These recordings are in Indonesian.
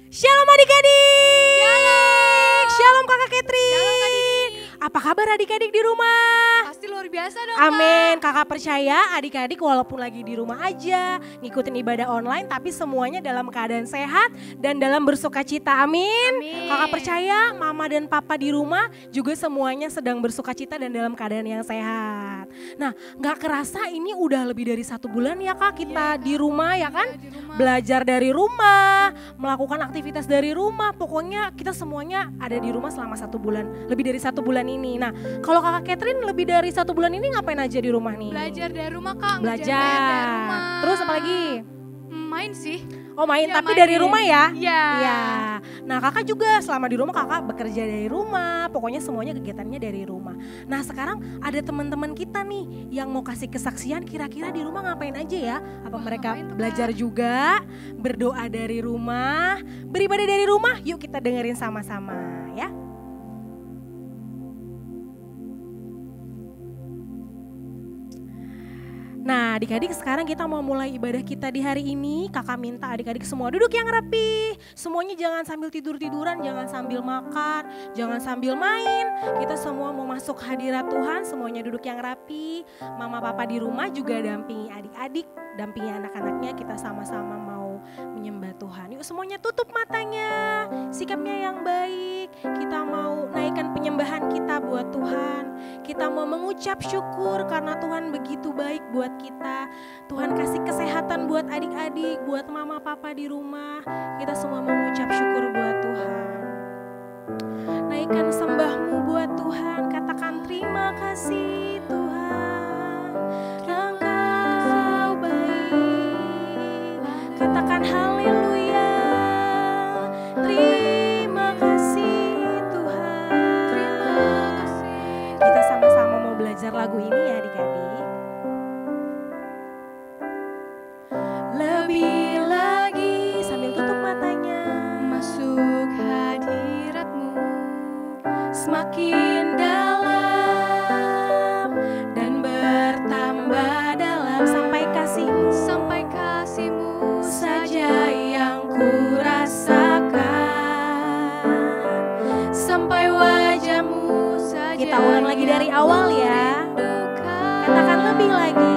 Shalom adik-adik. Shalom. Shalom Kakak Catherine. Shalom Kak Didi. Apa kabar adik-adik di rumah? Pasti luar biasa dong Amin, kakak percaya adik-adik walaupun lagi di rumah aja, ngikutin ibadah online tapi semuanya dalam keadaan sehat dan dalam bersuka cita, amin. Amin. Kakak percaya mama dan papa di rumah juga semuanya sedang bersuka cita dan dalam keadaan yang sehat. Nah gak kerasa ini udah lebih dari 1 bulan ya kak kita di rumah ya kan? di rumah. Belajar dari rumah, melakukan aktivitas dari rumah, pokoknya kita semuanya ada di rumah selama 1 bulan, lebih dari 1 bulan ini. Nah kalau kakak Catherine lebih dari 1 bulan ini ngapain aja di rumah nih? Belajar dari rumah Kak, Belajar. ngerjain PR dari rumah. Terus apa lagi? Main sih. Oh main, Ya, tapi main. dari rumah ya? Iya. Iya. Nah kakak juga selama di rumah kakak bekerja dari rumah, pokoknya semuanya kegiatannya dari rumah. Nah sekarang ada teman-teman kita nih yang mau kasih kesaksian kira-kira di rumah ngapain aja ya? Apa mereka ngapain tuh, Kak? belajar juga, berdoa dari rumah, beribadah dari rumah? Yuk kita dengerin sama-sama ya. Nah adik-adik sekarang kita mau mulai ibadah kita di hari ini. Kakak minta adik-adik semua duduk yang rapi. Semuanya jangan sambil tidur-tiduran, jangan sambil makan, jangan sambil main. Kita semua mau masuk hadirat Tuhan, semuanya duduk yang rapi. Mama papa di rumah juga dampingi adik-adik, dampingi anak-anaknya, kita sama-sama mau menyembah Tuhan. Yuk semuanya tutup matanya, sikapnya yang baik. Kita mau naikkan penyembahan kita buat Tuhan. Kita mau mengucap syukur karena Tuhan begitu baik buat kita. Tuhan kasih kesehatan buat adik-adik, buat mama papa di rumah. Kita semua mengucap syukur buat Tuhan. Naikkan sembahmu buat Tuhan, katakan terima kasih Tuhan. Engkau baik, katakan haleluya. Terima kasih Tuhan. Terima kasih. Kita sama-sama mau belajar lagu ini ya adik-adik. Lebih lagi sambil tutup matanya. Masuk hadirat-Mu. Semakin dalam dan bertambah dalam sampai kasih-Mu. Sampai kasih-Mu Saja yang ku rasakan, sampai wajah-Mu saja. Kita ulang lagi dari awal ya. Katakan lebih lagi.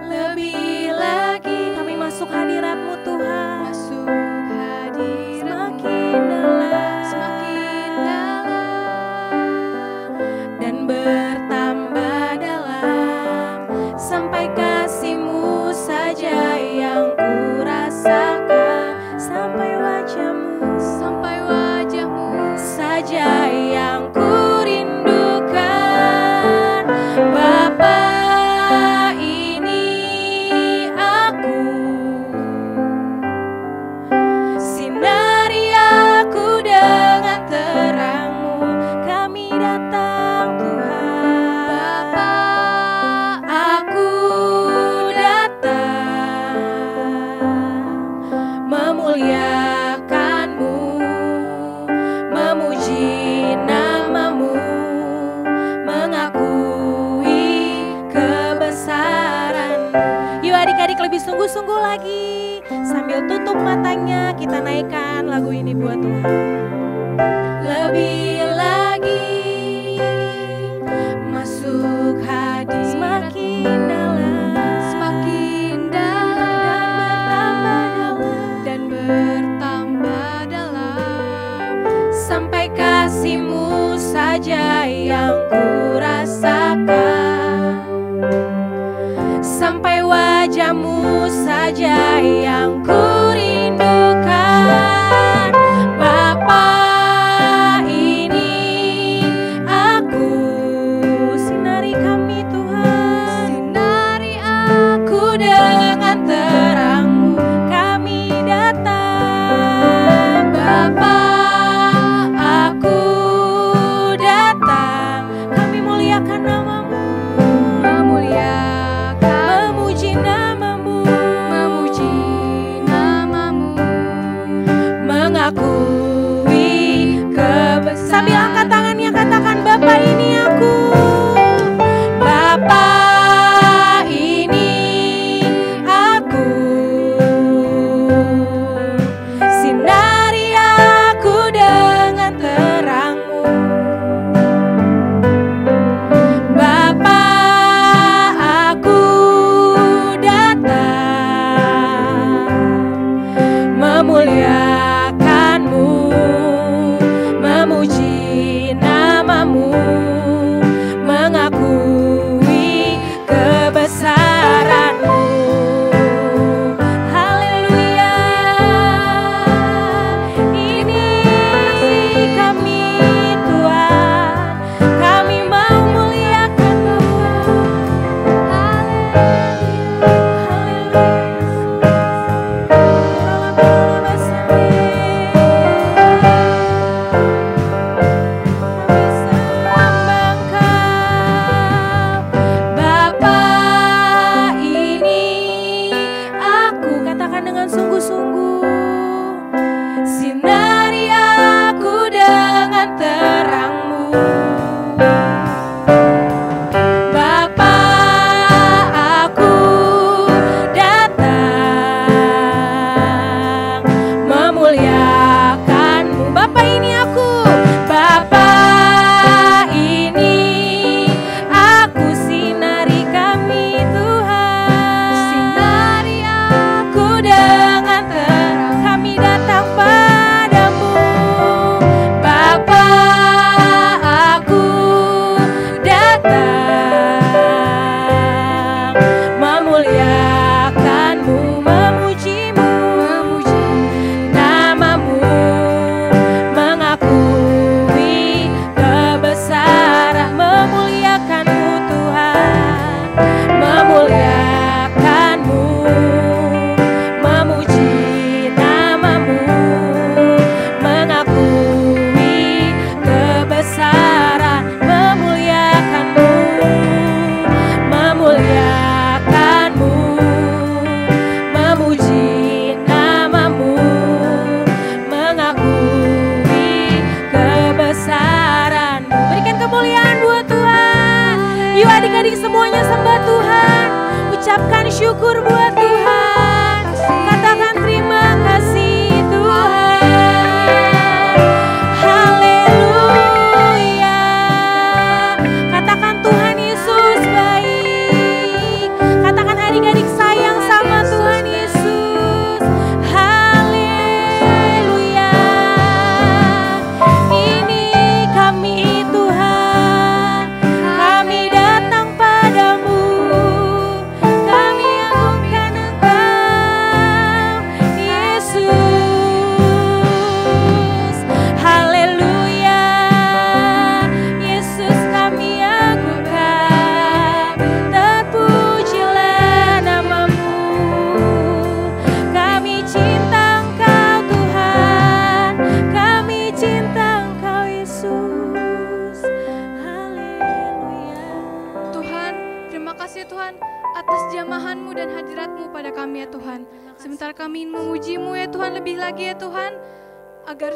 Lebih lagi kami masuk hadirat-Mu Tuhan. Masuk hadirat-Mu. Semakin dalam, Semakin dalam. dan bertambah dalam, sampai kasih-Mu saja yang ku rasakan, sampai wajah-Mu saja yang ku rindukan. Bapa, ini aku, sinari aku dengan terang-Mu. Kami datang Tuhan. Bapa, Aku datang memuliakan-Mu, memuji nama-Mu, mengakui kebesaran. Yuk adik-adik lebih sungguh-sungguh lagi. Sambil tutup matanya kita naikkan lagu ini buat Tuhan. Lebih lagi masuk hadirat semakin dalam, semakin dalam dan bertambah dalam. sampai kasih-Mu saja yang ku rasakan, sampai wajah-Mu saja yang ku rindukan. Bapa, ini aku, sinari kami Tuhan. Sinari aku Dengan terang-Mu kami datang. Bapa, aku datang. Kami muliakan nama-Mu, memuliakan, memuji nama-Mu, memuji semuanya sembah Tuhan. Ucapkan syukur buat Tuhan. Katakan terima kasih Tuhan. Haleluya. Katakan Tuhan Yesus baik. Katakan adik-adik sayang sama Tuhan Yesus. Haleluya. Ini kami Tuhan, kami datang padamu, kami agungkan Engkau Yesus. Haleluya. Yesus kami agungkan, terpujilah namamu. Kami cinta Engkau Tuhan, kami cinta Engkau Yesus. Haleluya. Tuhan, terima kasih Tuhan atas jamahan-Mu dan hadirat-Mu pada kami ya Tuhan. Sebentar kami memuji-Mu ya Tuhan lebih lagi ya Tuhan, agar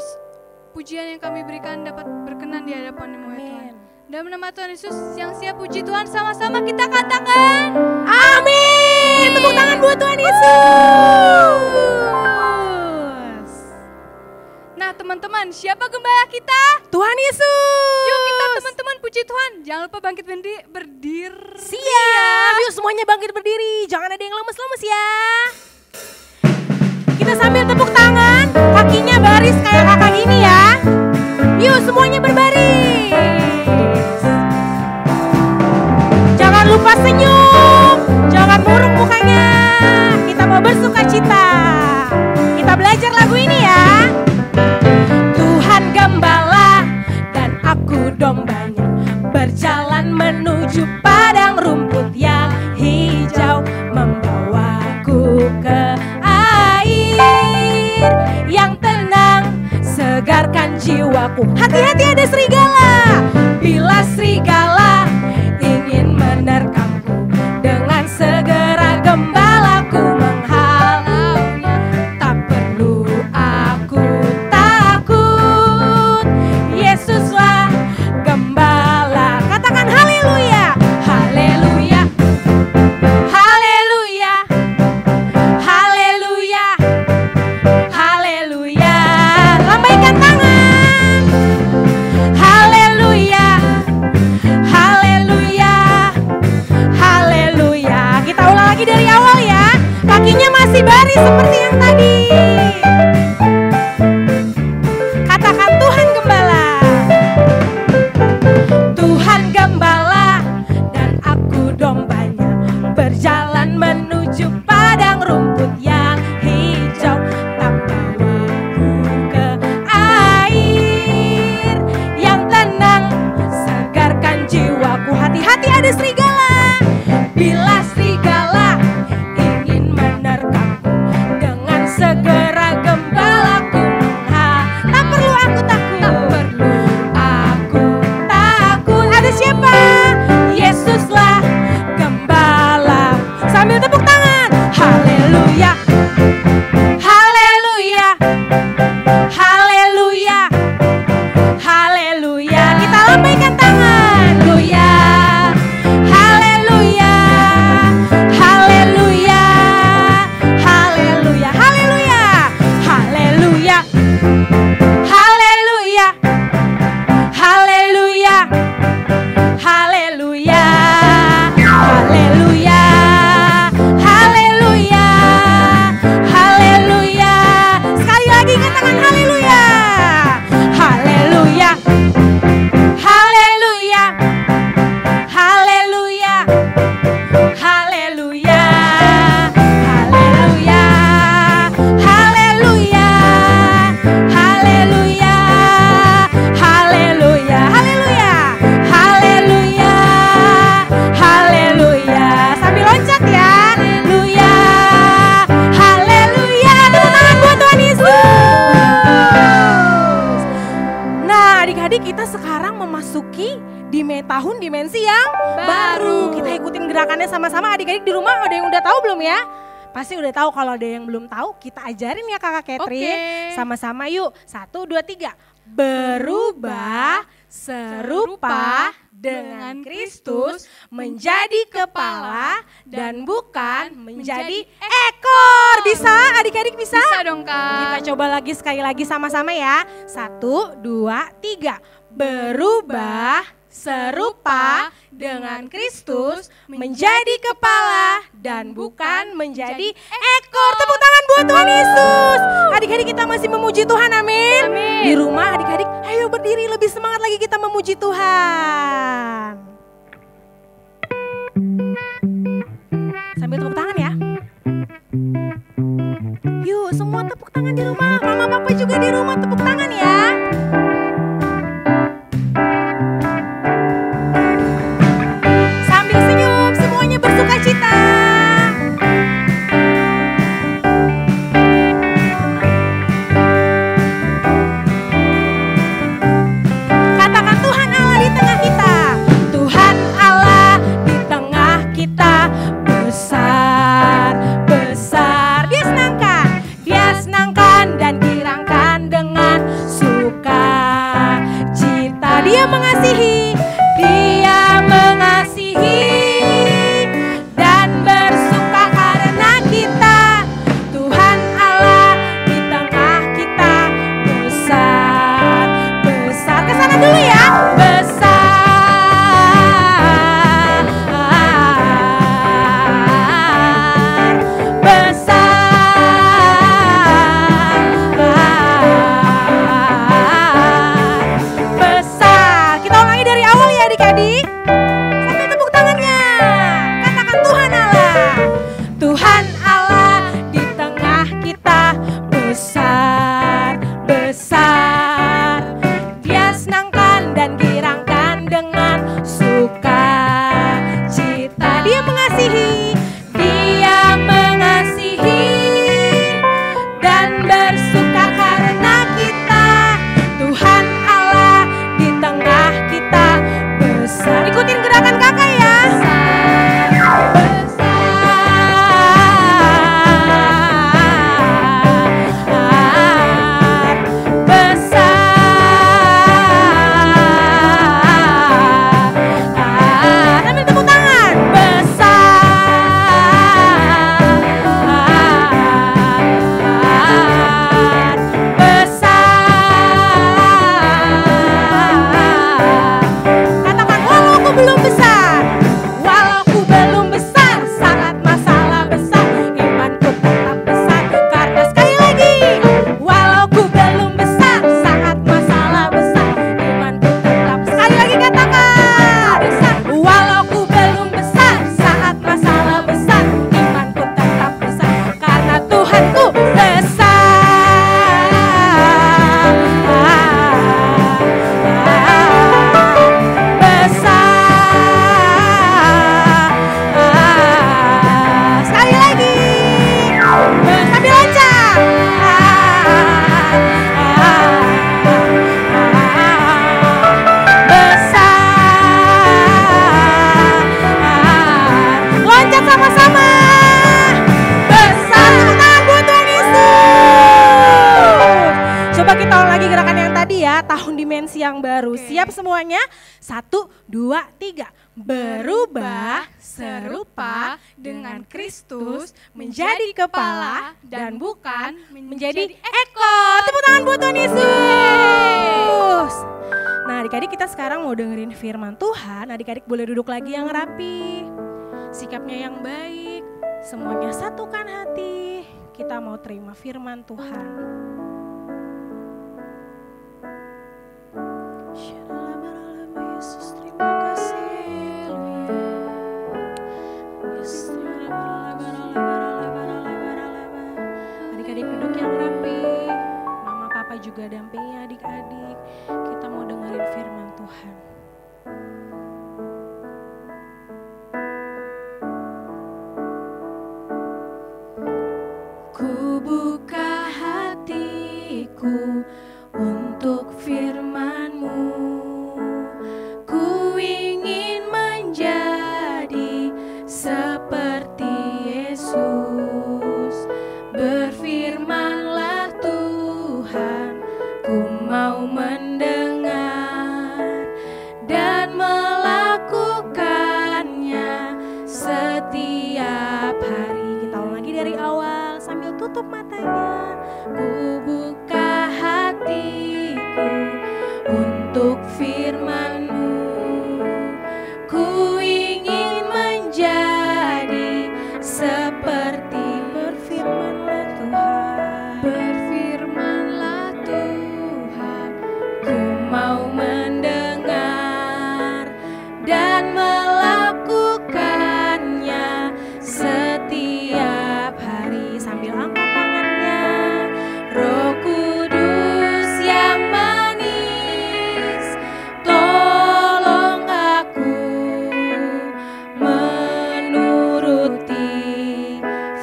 pujian yang kami berikan dapat berkenan di hadapan-Mu ya Tuhan. Dalam nama Tuhan Yesus yang siap puji Tuhan, sama-sama kita katakan Amin. Tepuk tangan buat Tuhan Yesus. Nah teman-teman, siapa gembala kita? Tuhan Yesus. Yuk kita teman-teman puji Tuhan. Jangan lupa bangkit berdiri. Siap. Yuk semuanya bangkit berdiri. Jangan ada yang lemes-lemes ya. Kita sambil tepuk tangan, kakinya baris kayak kakak gini ya. Yuk semuanya berbaris. Jangan lupa senyum, jangan murung mukanya. Kita mau bersuka cita. Kita belajar lagu ini ya. Tuhan gembala dan aku dombanya, berjalan menuju padang rumput yang hijau, membawaku ke air yang tenang, segarkan jiwaku. Hati-hati ada serigala. Bila serigala ingin menerkamku, dengan segera gembalaku menghalaunya. Tak perlu aku takut, Yesuslah gembala. Katakan haleluya. Haleluya. Haleluya. Haleluya. Haleluya. Lambaikan tangan. Haleluya. Haleluya. Haleluya. Kita ulang lagi dari awal ya. Kakinya masih baris seperti yang tadi. Katakan Tuhan gembala. Tuhan gembala dan aku dombanya, berjalan menuju padang rumput yang hijau, tak bawaku ke air yang tenang, segarkan jiwaku. Hati-hati ada serigala. Bila serigala ingin menerkamku, dengan segera gembalaku tak perlu aku takut. Tak perlu aku takut. Ada siapa? Yesuslah gembala. Sambil tepuk tangan. Haleluya. Haleluya. Haleluya. Haleluya. Kita lambaikan tangan. Haleluya. Haleluya. Haleluya. Haleluya. Haleluya. Haleluya. Haleluya. Haleluya. Haleluya. Haleluya. Haleluya. Sekali lagi katakan haleluya. Haleluya. Haleluya. Haleluya. Haleluya. Haleluya. Haleluya. Haleluya. Haleluya. Haleluya. Haleluya. Haleluya. Sambil loncat ya. Haleluya. Haleluya. Tepuk tangan buat Tuhan Yesus. Nah, adik-adik kita sekarang memasuki tahun dimensi yang baru. Kita ikutin gerakannya sama-sama. Adik-adik di rumah ada yang udah tahu belum ya? Pasti udah tahu, kalau ada yang belum tahu kita ajarin ya Kakak Catherine. Oke. Sama-sama yuk, 1, 2, 3. Berubah serupa dengan Kristus menjadi kepala dan bukan menjadi ekor. Bisa adik-adik, bisa? Bisa dong Kak. Kita coba lagi sekali lagi sama-sama ya. 1, 2, 3. Berubah serupa dengan Kristus menjadi kepala dan bukan menjadi ekor. Tepuk tangan buat Tuhan Yesus. Adik-adik kita masih memuji Tuhan, amin. Amin. Di rumah adik-adik ayo berdiri, lebih semangat lagi kita memuji Tuhan. Sambil tepuk tangan ya. Yuk semua tepuk tangan di rumah, mama papa juga di rumah tepuk tangan ya. Sambil senyum semuanya bersuka cita. Katakan Tuhan Allah di tengah kita. Tuhan Allah di tengah kita. Besar, besar. Dia senangkan dan girangkan dengan sukacita. Dia mengasihi dan bersuka karena kita. Tuhan Allah di tengah kita. Besar, besar. Kesana dulu ya. Besar, besar. Kita ulangi dari awal ya adik-adik. Sampai tepuk tangannya. Katakan Tuhan Allah. Tuhan Allah di tengah kita. Besar, besar. Dia senangkan dan girangkan dengan sukacita. Dia mengasihi dan bersuka karena kita. Tuhan Allah di tengah kita. Besar. Ikutin gerakan kakak ya. Sambil tepuk tangan. Katakan walau aku belum besar. Walau aku belum besar, saat masalah besar, imanku tetap besar. Karena sekali lagi, walau aku belum besar, saat masalah besar, imanku tetap. Sekali lagi katakan, walau aku belum besar, saat masalah besar, imanku tetap besar. Karena Tuhanku besar. Sekali lagi, sambil loncat. Besar, loncat sama-sama. Besar, tepuk tangan buat Tuhan Yesus. Coba kita ulang lagi gerakan yang tadi ya, tahun dimensi yang baru. Siap semuanya? 1, 2, 3. Berubah serupa dengan Kristus menjadi kepala dan bukan menjadi ekor. Tepuk tangan buat Tuhan Yesus. Nah adik-adik kita sekarang mau dengerin firman Tuhan. Adik-adik boleh duduk lagi yang rapi. Sikapnya yang baik. Semuanya satukan hati. Kita mau terima firman Tuhan. Yesus terima kasih. Adik-adik duduk yang rapi. Mama papa juga dampingi adik-adik. Kita mau dengerin firman Tuhan. Ku buka hatiku untuk firman-Mu. Ku ingin menjadi seperti Yesus. mau mendengar dan melakukannya setiap hari. Kita ulang lagi dari awal sambil tutup matanya. Ku buka hatiku untuk firman-Mu, ku ingin menjadi seperti berfirman-Lah Tuhan. Berfirman-Lah Tuhan, ku mau mendengar dan melakukannya setiap hari. Sambil angkat tangannya. Roh Kudus yang manis, tolong aku menuruti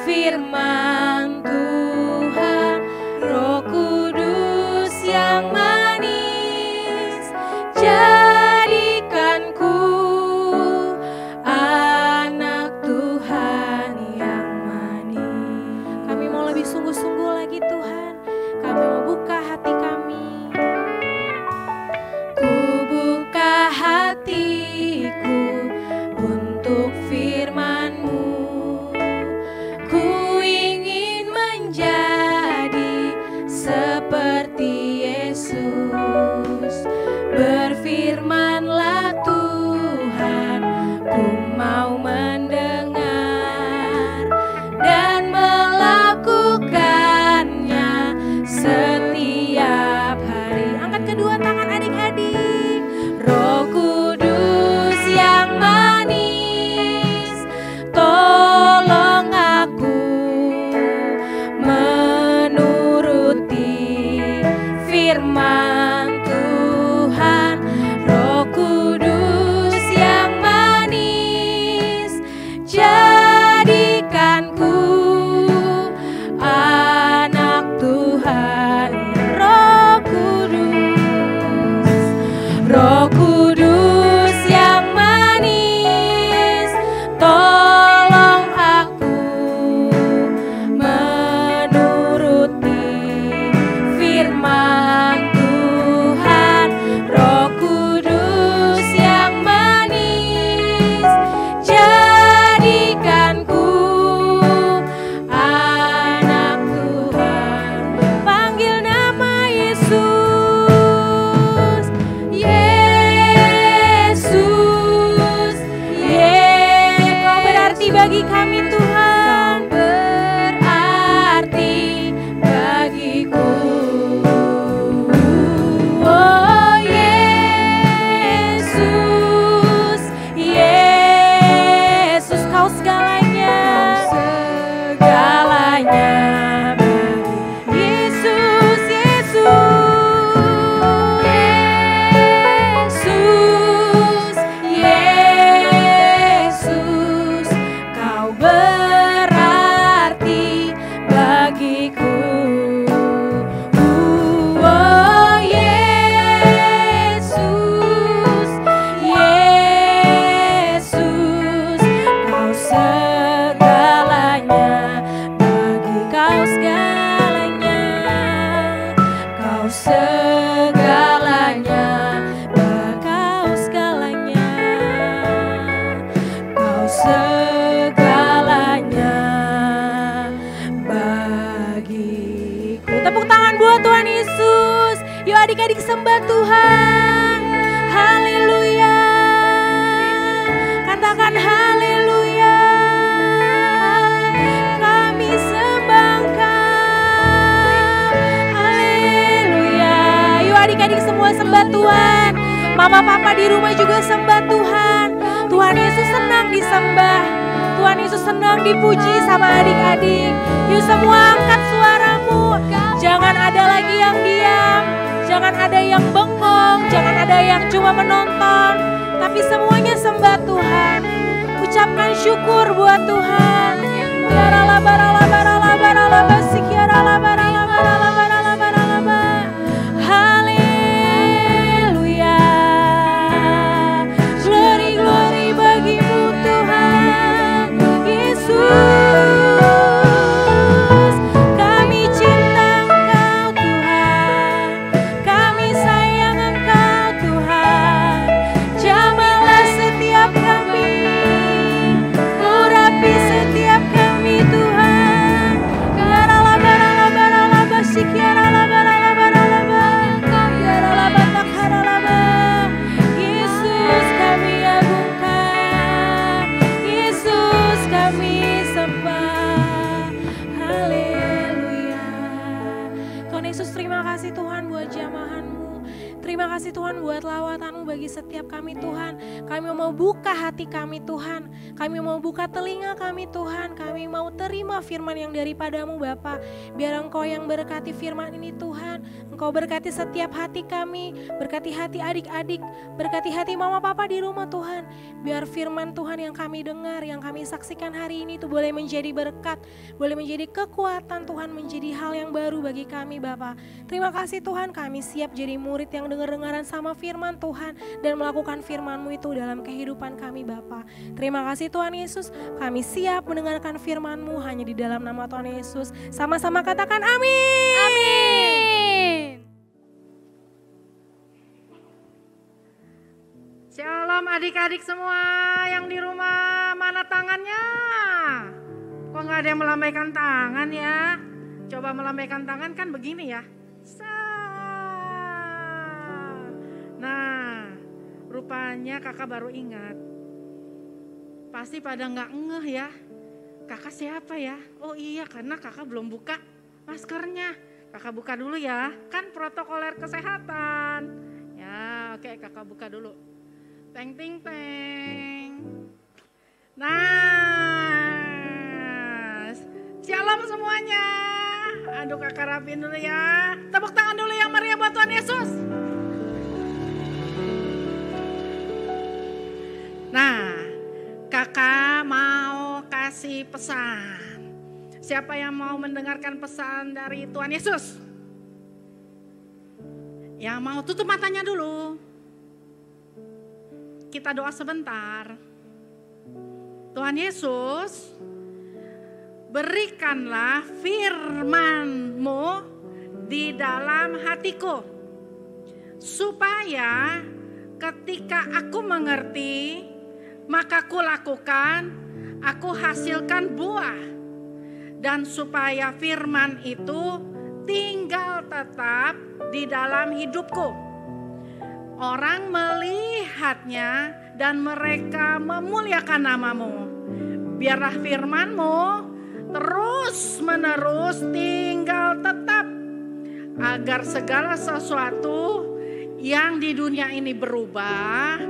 firman Tuhan. Roh Kudus yang manis, jadikanku anak Tuhan yang manis. Kami mau lebih sungguh-sungguh lagi Tuhan. Kami mau buka hati kami. Ku buka hatiku untuk firman-Mu, ku ingin menjadi seperti Yesus. Berfirman-Lah Tuhan, ku mau mendengar dan melakukannya setiap hari. Angkat kedua tangan adik-adik. Roh Kudus yang manis, tolong aku menuruti firman Tuhan. Roh Kudus yang manis, jadikanku anak Tuhan. Roh Kudus, Roh Kudus yang manis, tolong aku menuruti firman Tuhan. Roh Kudus yang manis, jadikanku anak Tuhan. Panggil nama Yesus, Yesus, Kau berarti bagi kami Tuhan. Berarti bagiku. Oh Yesus, Yesus, Kau segalanya, segalanya bagi Yesus, Yesus, Yesus, Kau berarti bagiku. Oh Yesus, Yesus, Kau segalanya, bagi Kau segalanya, Kau segalanya, bagi Kau segalanya, Kau segalanya bagiku. Tepuk tangan buat Tuhan Yesus. Yuk adik-adik sembah Tuhan. Haleluya. Katakan haleluya. Kami sembah Engkau. Haleluya. Yuk adik-adik semua sembah Tuhan. Mama papa di rumah juga sembah Tuhan. Tuhan Yesus senang disembah. Tuhan Yesus senang dipuji sama adik-adik. Yuk semua angkat suaramu. Jangan ada lagi yang diam. Jangan ada yang bengong. Jangan ada yang cuma menonton. Tapi semuanya sembah Tuhan. Ucapkan syukur buat Tuhan. Barala barala barala barala basikiara barala barala barala barala. Haleluya. Glory glory bagimu Tuhan Yesus. Kami cinta Engkau Tuhan. Kami sayang Terima kasih Tuhan buat lawatan-Mu bagi setiap kami Tuhan. Kami mau buka hati kami Tuhan. Kami mau buka telinga kami Tuhan. Kami mau terima firman yang daripada-Mu Bapa. Biar Engkau yang berkati firman ini Tuhan. Engkau berkati setiap hati kami. Berkati hati adik-adik. Berkati hati mama papa di rumah Tuhan. Biar firman Tuhan yang kami dengar, yang kami saksikan hari ini itu boleh menjadi berkat. Boleh menjadi kekuatan Tuhan, menjadi hal yang baru bagi kami Bapa. Terima kasih Tuhan, kami siap jadi murid yang dengar-dengaran sama firman Tuhan dan melakukan firman-Mu itu dalam kehidupan kami Bapa. Terima kasih Tuhan Yesus, kami siap mendengarkan firman-Mu hanya di dalam nama Tuhan Yesus. Sama-sama katakan amin. Amin. Shalom adik-adik semua yang di rumah, mana tangannya? Kok nggak ada yang melambaikan tangan ya? Coba melambaikan tangan kan begini ya. Nah, rupanya kakak baru ingat. Pasti pada nggak ngeh ya. Kakak siapa ya? Oh iya, karena kakak belum buka maskernya. Kakak buka dulu ya, kan protokoler kesehatan. Ya, oke, kakak buka dulu. Teng ting teng. Nah, shalom semuanya. Aduh, kakak rapiin dulu ya. Tepuk tangan dulu yang meriah buat Tuhan Yesus. Nah, kakak mau kasih pesan. Siapa yang mau mendengarkan pesan dari Tuhan Yesus? Yang mau tutup matanya dulu. Kita doa sebentar. Tuhan Yesus, berikanlah firman-Mu di dalam hatiku, supaya ketika aku mengerti, maka aku lakukan, aku hasilkan buah, dan supaya firman itu tinggal tetap di dalam hidupku. Orang melihatnya dan mereka memuliakan nama-Mu. Biarlah firman-Mu terus menerus tinggal tetap, agar segala sesuatu yang di dunia ini berubah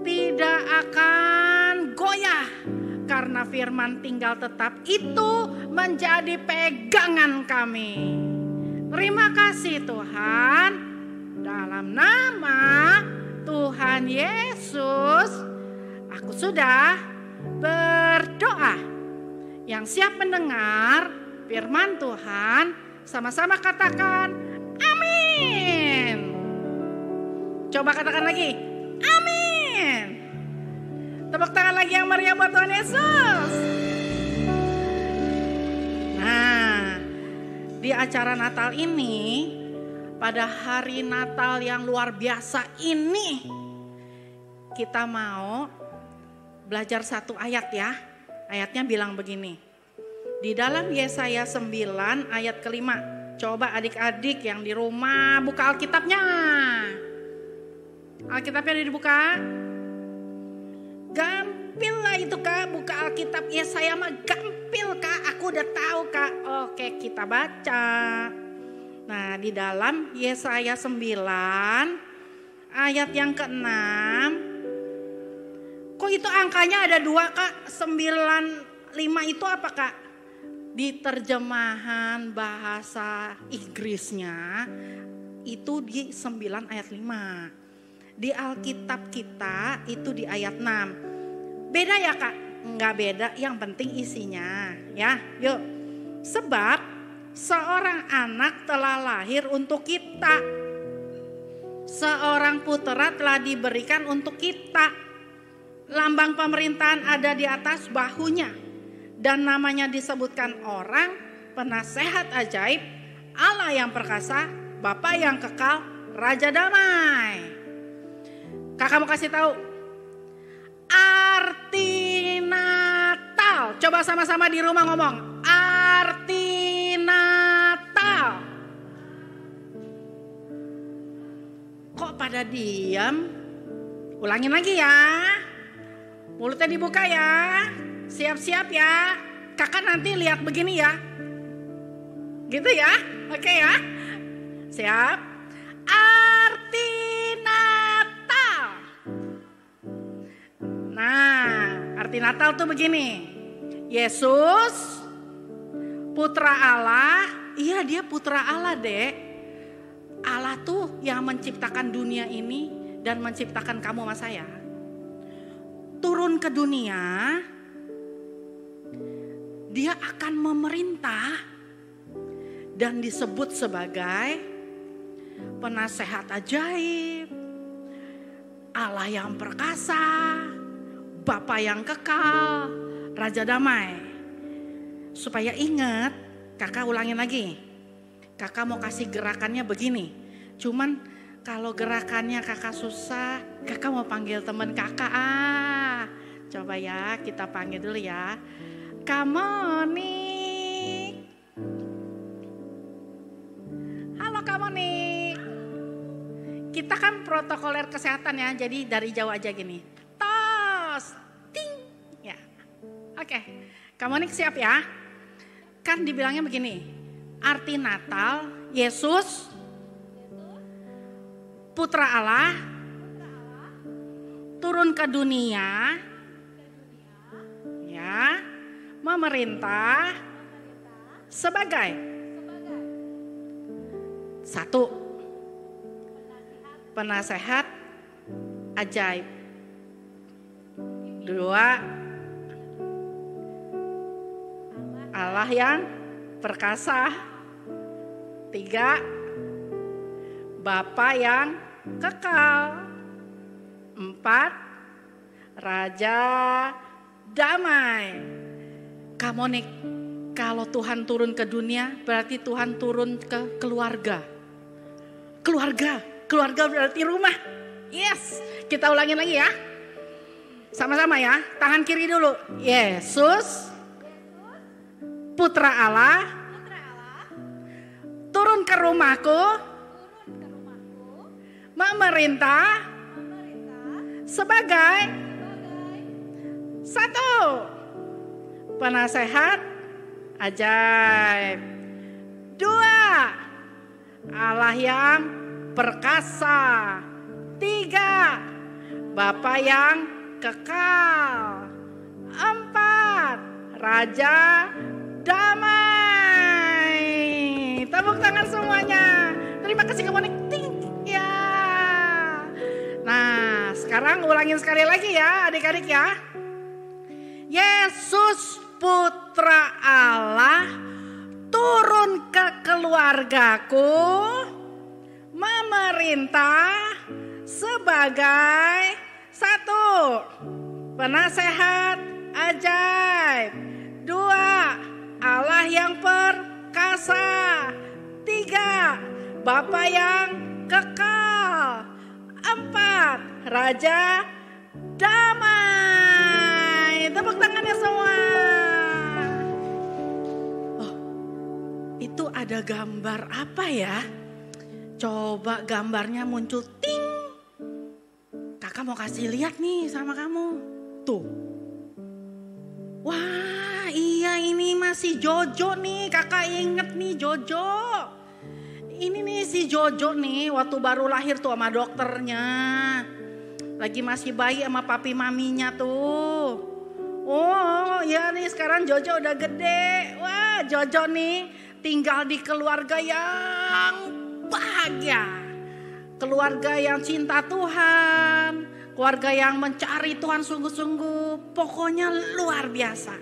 tidak akan goyah, karena firman tinggal tetap itu menjadi pegangan kami. Terima kasih Tuhan. Dalam nama Tuhan Yesus, aku sudah berdoa. Yang siap mendengar firman Tuhan, sama-sama katakan amin. Coba katakan lagi, amin. Tepuk tangan lagi yang meriah buat Tuhan Yesus. Nah, di acara Natal ini, pada hari Natal yang luar biasa ini, kita mau belajar satu ayat ya. Ayatnya bilang begini. Di dalam Yesaya 9 ayat kelima. Coba adik-adik yang di rumah buka Alkitabnya. Alkitabnya udah dibuka? Gampil lah itu Kak, buka Alkitab Yesaya mah gampil Kak. Aku udah tahu Kak. Oke, kita baca. Nah, di dalam Yesaya 9 ayat yang ke-6. Kok itu angkanya ada 2 Kak? 95 itu apa Kak? Di terjemahan bahasa Inggrisnya itu di 9 ayat 5. Di Alkitab kita itu di ayat 6. Beda ya Kak? Enggak beda, yang penting isinya ya. Yuk. Sebab seorang anak telah lahir untuk kita. Seorang putera telah diberikan untuk kita. Lambang pemerintahan ada di atas bahunya. Dan namanya disebutkan orang, penasehat ajaib, Allah yang perkasa, Bapa yang kekal, Raja damai. Kakak mau kasih tahu arti Natal. Coba sama-sama di rumah ngomong arti Natal. Kok pada diam? Ulangin lagi ya. Mulutnya dibuka ya. Siap-siap ya. Kakak nanti lihat begini ya. Gitu ya. Oke ya. Siap. Arti Arti Natal tuh begini. Yesus putra Allah. Iya, dia putra Allah, Dek. Allah tuh yang menciptakan dunia ini dan menciptakan kamu sama saya. Turun ke dunia, dia akan memerintah dan disebut sebagai penasehat ajaib, Allah yang perkasa, Bapa yang kekal, Raja damai. Supaya ingat, kakak ulangin lagi. Kakak mau kasih gerakannya begini. Cuman kalau gerakannya kakak susah, kakak mau panggil teman kakak. Coba ya, kita panggil dulu ya. Kamonik. Halo Kamonik. Kita kan protokoler kesehatan ya, jadi dari jauh aja gini. Tos, ting. Ya, oke. Kamonik siap ya? Kan dibilangnya begini, arti Natal, Yesus, putra Allah, turun ke dunia, ya, memerintah sebagai satu, penasehat ajaib, dua, Allah yang perkasa, tiga, Bapa yang kekal, empat, Raja damai. Kamonik, kalau Tuhan turun ke dunia berarti Tuhan turun ke keluarga. Keluarga berarti rumah. Yes, kita ulangin lagi ya. Sama-sama ya, tangan kiri dulu. Yesus, putra Allah, turun ke rumahku, memerintah sebagai satu, penasehat ajaib, dua, Allah yang perkasa, tiga, Bapa yang kekal, empat, Raja damai. Tepuk tangan semuanya. Terima kasih Kamonik. Ya. Nah, sekarang ulangin sekali lagi ya adik-adik ya. Yesus putra Allah turun ke keluargaku, memerintah sebagai satu, penasehat ajaib, dua, Allah yang perkasa, tiga, Bapa yang kekal, empat, Raja damai. Tepuk tangannya semua. Oh, itu ada gambar apa ya? Coba gambarnya muncul ting. Kakak mau kasih lihat nih sama kamu. Tuh. Wah, iya ini masih Jojo nih. Kakak inget nih Jojo. Ini nih si Jojo nih waktu baru lahir tuh sama dokternya. Lagi masih bayi sama papi maminya tuh. Oh ya nih sekarang Jojo udah gede. Wah Jojo nih tinggal di keluarga yang bahagia. Keluarga yang cinta Tuhan. Keluarga yang mencari Tuhan sungguh-sungguh. Pokoknya luar biasa.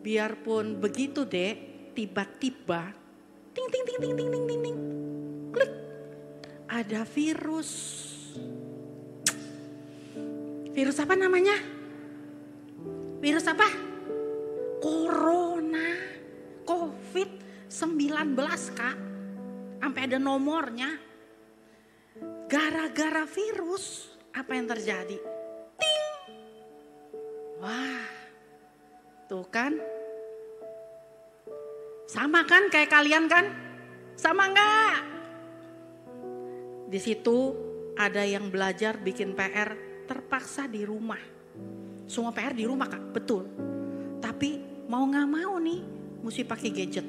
Biarpun begitu dek. Tiba-tiba ting ting ting ting ting ting ting ting klik ada virus. Virus apa namanya? Virus apa? Corona, COVID-19 Kak. Sampai ada nomornya. Gara-gara virus apa yang terjadi? Ting. Wah. Tuh kan? Sama kan kayak kalian kan? Sama enggak? Di situ ada yang belajar bikin PR terpaksa di rumah. Semua PR di rumah Kak, betul. Tapi mau gak mau nih mesti pakai gadget.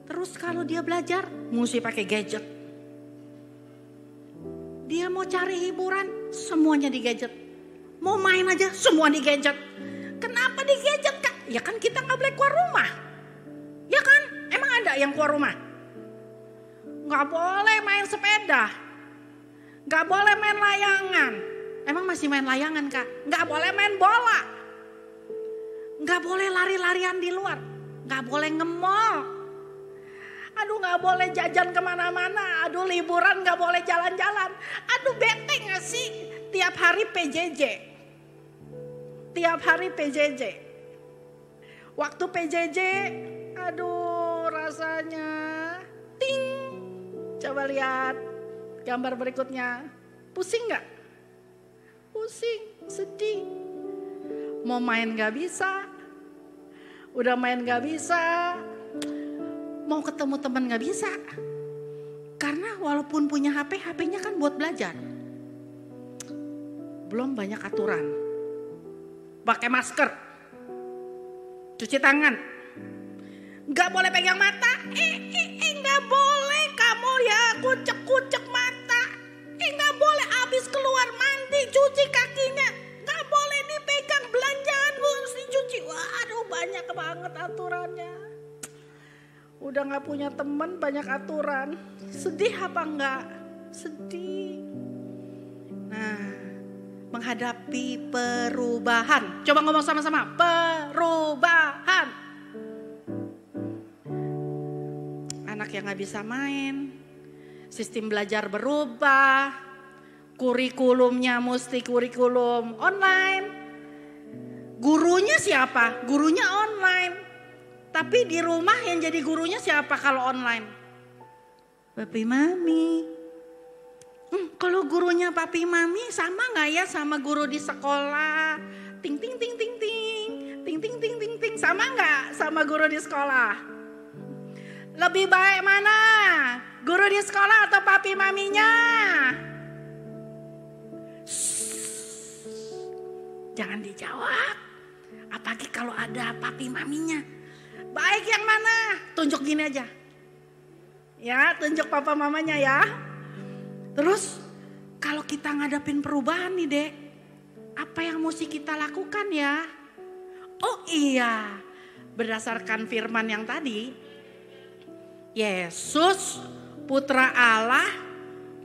Terus kalau dia belajar mesti pakai gadget. Dia mau cari hiburan, semuanya di gadget. Mau main aja, semua di gadget. Kenapa di gadget Kak? Ya kan kita gak boleh keluar rumah. Ya kan? Emang ada yang keluar rumah? Gak boleh main sepeda. Gak boleh main layangan. Emang masih main layangan Kak? Gak boleh main bola. Gak boleh lari-larian di luar. Gak boleh nge-mall. Aduh gak boleh jajan kemana-mana. Aduh liburan gak boleh jalan-jalan. Aduh bete gak sih? Tiap hari PJJ. Tiap hari PJJ. Waktu PJJ, aduh rasanya ting. Coba lihat gambar berikutnya. Pusing gak? Pusing, sedih. Mau main gak bisa. Udah main gak bisa. Mau ketemu teman gak bisa. Karena walaupun punya HP, HP-nya kan buat belajar. Belum banyak aturan. Pakai masker. Cuci tangan. Gak boleh pegang mata. Gak boleh kamu ya kucek-kucek mata. Gak boleh habis keluar mandi cuci kakinya. Gak boleh dipegang belanjaan mesti cuci. Waduh banyak banget aturannya. Udah gak punya teman banyak aturan. Sedih apa enggak? Sedih. Nah, menghadapi perubahan. Coba ngomong sama-sama. Perubahan. Anak yang gak bisa main. Sistem belajar berubah. Kurikulumnya mesti kurikulum online. Gurunya siapa? Gurunya online. Tapi di rumah yang jadi gurunya siapa kalau online? Papi mami. Kalau gurunya papi mami sama gak ya sama guru di sekolah? Ting ting ting ting ting. Ting ting ting ting ting. Sama gak sama guru di sekolah? Lebih baik mana? Guru di sekolah atau papi maminya? Jangan dijawab. Apalagi kalau ada papi maminya. Baik yang mana? Tunjuk gini aja. Ya, tunjuk papa mamanya ya. Terus kalau kita ngadapin perubahan nih Dek, apa yang mesti kita lakukan ya? Oh iya, berdasarkan firman yang tadi, Yesus Putra Allah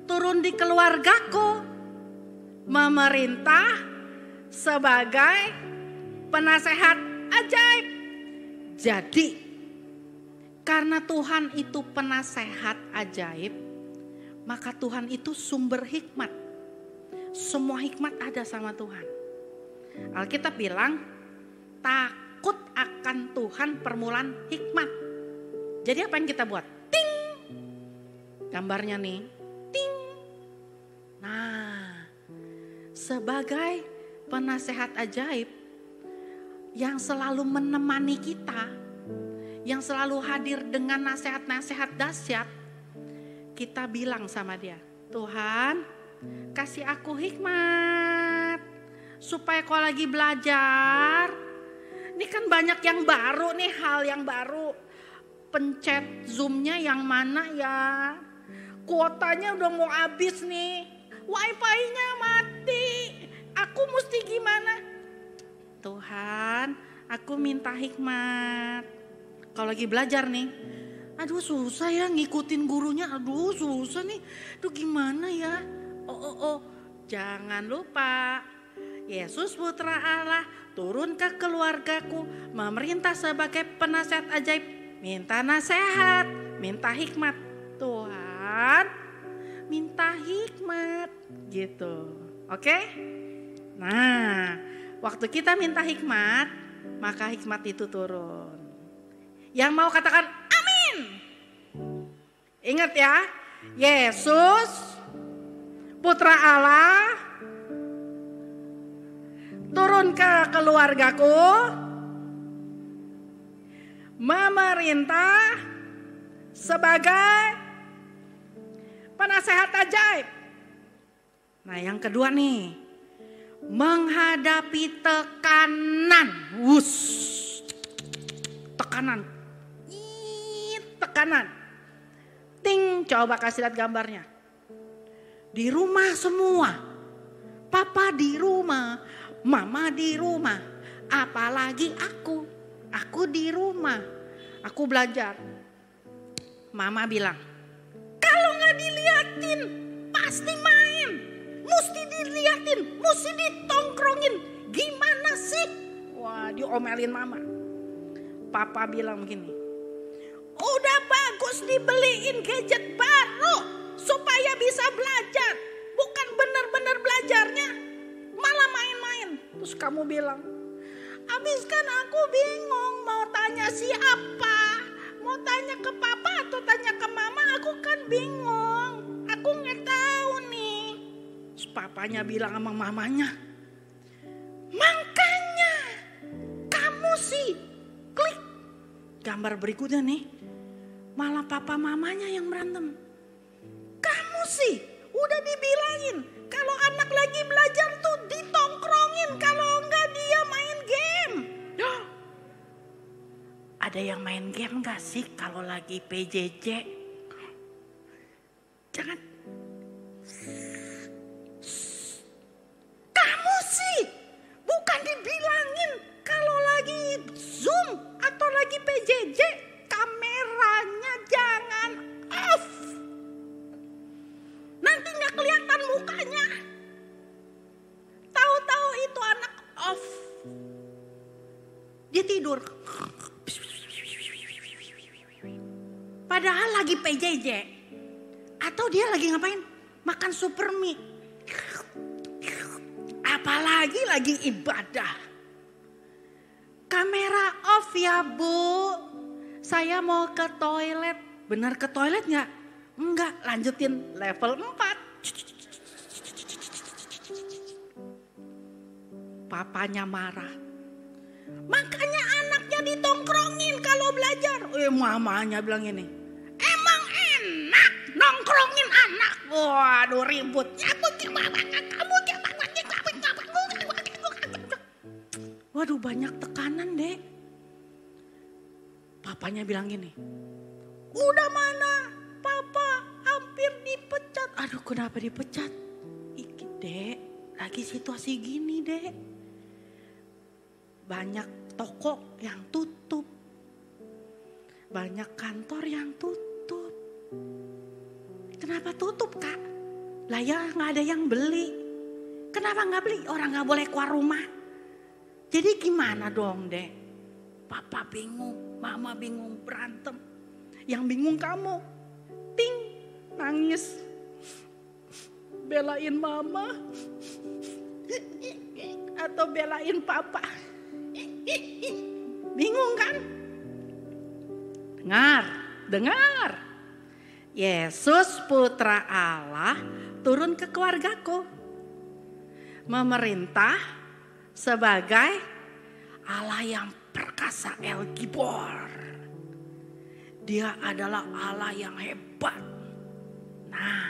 turun di keluargaku, memerintah sebagai penasehat ajaib. Jadi karena Tuhan itu penasehat ajaib, maka Tuhan itu sumber hikmat. Semua hikmat ada sama Tuhan. Alkitab bilang takut akan Tuhan permulaan hikmat. Jadi apa yang kita buat? Ting. Gambarnya nih. Ting. Nah, sebagai penasehat ajaib yang selalu menemani kita, yang selalu hadir dengan nasihat-nasihat dahsyat, kita bilang sama dia, Tuhan kasih aku hikmat supaya kau lagi belajar. Ini kan banyak yang baru nih, hal yang baru. Pencet zoomnya yang mana ya? Kuotanya udah mau habis nih. Wifi-nya mati. Aku mesti gimana? Tuhan, aku minta hikmat. Kalau lagi belajar nih, aduh susah ya ngikutin gurunya, aduh susah nih. Aduh gimana ya? Oh, jangan lupa. Yesus Putra Allah turun ke keluargaku, memerintah sebagai penasehat ajaib. Minta nasihat, minta hikmat. Tuhan, minta hikmat gitu. Oke? Nah, waktu kita minta hikmat, maka hikmat itu turun. Yang mau katakan amin. Ingat ya, Yesus Putra Allah turun ke keluargaku, memerintah sebagai penasehat ajaib. Nah yang kedua nih, menghadapi tekanan. Tekanan. Tekanan. Ting, coba kasih lihat gambarnya. Di rumah semua. Papa di rumah, mama di rumah. Apalagi aku. Aku di rumah. Aku belajar. Mama bilang, kalau gak diliatin pasti main. Mesti diliatin, mesti ditongkrongin. Gimana sih? Wah, diomelin mama. Papa bilang begini, udah bagus dibeliin gadget baru supaya bisa belajar. Bukan benar-benar belajarnya, malah main-main. Terus kamu bilang, abis kan aku bingung mau tanya siapa. Mau tanya ke papa atau tanya ke mama, aku kan bingung. Aku gak tahu nih. Terus papanya bilang sama mamanya, makanya kamu sih klik. Gambar berikutnya nih, malah papa mamanya yang berantem. Kamu sih udah dibilangin kalau anak lagi belajar tuh ditongkrongin, kalau enggak dia main game. Ada yang main game gak sih kalau lagi PJJ? Jangan. Kamu sih bukan dibilangin kalau lagi Zoom atau lagi PJJ kameranya jangan off. Nanti gak kelihatan mukanya. Tahu-tahu itu anak off. Dia tidur. Padahal lagi PJJ. Atau dia lagi ngapain? Makan super mie. Apalagi lagi ibadah. Kamera off ya Bu. Saya mau ke toilet. Benar ke toilet gak? Enggak, lanjutin level 4. Papanya marah. Makanya anaknya ditongkrongin kalau belajar. Mamanya bilang ini. Emang enak nongkrongin anak. Waduh ribut. Waduh banyak tekanan dek. Papanya bilang gini. Udah mana? Papa hampir dipecat. Aduh kenapa dipecat? Iki dek, lagi situasi gini dek. Banyak toko yang tutup. Banyak kantor yang tutup. Kenapa tutup kak? Lah ya gak ada yang beli. Kenapa gak beli? Orang gak boleh keluar rumah. Jadi gimana dong dek? Papa bingung, mama bingung, berantem. Yang bingung kamu. Ting, nangis. Belain mama. Atau belain papa. Bingung kan? Dengar. Yesus putra Allah turun ke keluargaku. Memerintah sebagai Allah yang perkasa El Gibor. Dia adalah Allah yang hebat. Nah,